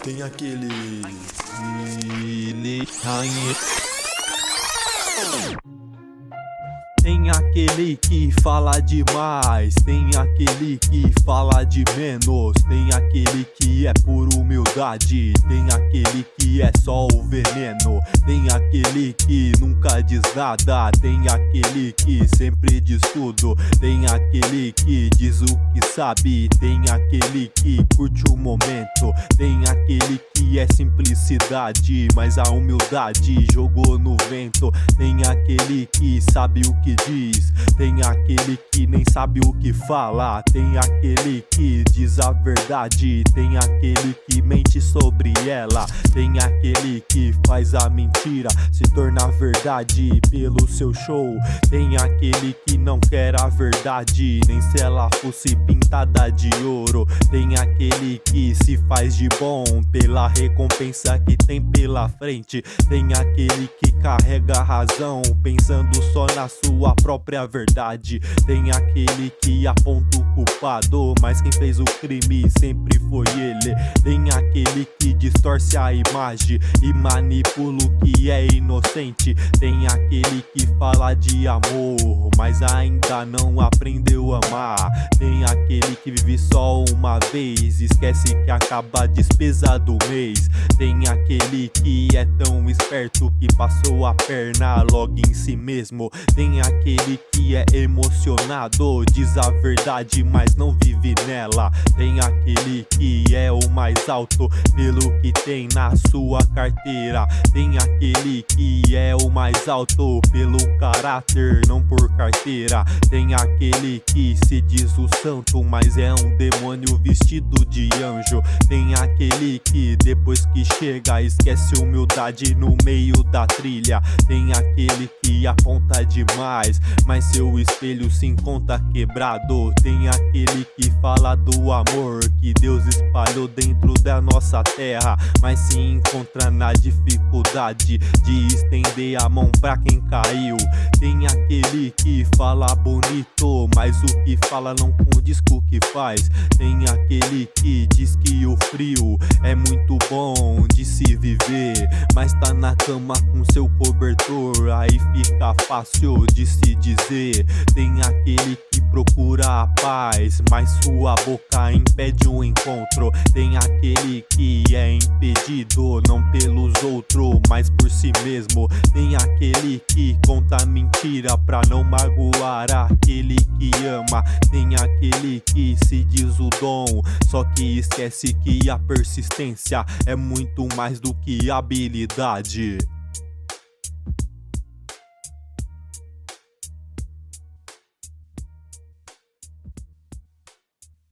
Tem aquele rainha. Tem aquele que fala demais, tem aquele que fala de menos, tem aquele que é por humildade, tem aquele que é só o veneno, tem aquele que nunca diz nada, tem aquele que sempre diz tudo, tem aquele que diz o que sabe, tem aquele que curte o momento, tem aquele que é simplicidade, mas a humildade jogou no vento, tem aquele que sabe o que diz, tem aquele que nem sabe o que fala, tem aquele que diz a verdade, tem aquele que mente sobre ela, tem aquele que faz a mentira se tornar verdade pelo seu show, tem aquele que não quer a verdade, nem se ela fosse pintada de ouro, tem aquele que se faz de bom pela recompensa que tem pela frente, tem aquele que carrega a razão pensando só na sua própria verdade, tem aquele que aponta o culpado, mas quem fez o crime sempre foi ele, tem aquele que distorce a imagem e manipula o que é inocente, tem aquele que fala de amor, mas ainda não aprendeu a amar, tem aquele que vive só uma vez, esquece que acaba a despesa do mês, tem aquele que é tão esperto que passou a perna logo em si mesmo, tem aquele que é emocionado, diz a verdade mas não vive nela, tem aquele que é o mais alto pelo que tem na sua carteira, tem aquele que é o mais alto pelo caráter, não por carteira, tem aquele que se diz o santo mas é um demônio vestido de anjo, tem aquele que depois que chega esquece humildade no meio da trilha, tem aquele que aponta demais mas seu espelho se encontra quebrado, tem aquele que fala do amor que Deus espalhou dentro da nossa terra, mas se encontra na dificuldade de estender a mão pra quem caiu, tem aquele que fala bonito mas o que fala não condiz com o que faz, tem aquele que diz que o frio é muito bom de se viver, mas tá na cama com seu cobertor, aí fica fácil de se dizer, tem aquele que procura a paz, mas sua boca impede um encontro, tem aquele que é impedido não pelos outros, mas por si mesmo, tem aquele que conta mentira pra não magoar aquele que ama, tem aquele que se diz o dom, só que esquece que a persistência é muito mais do que habilidade.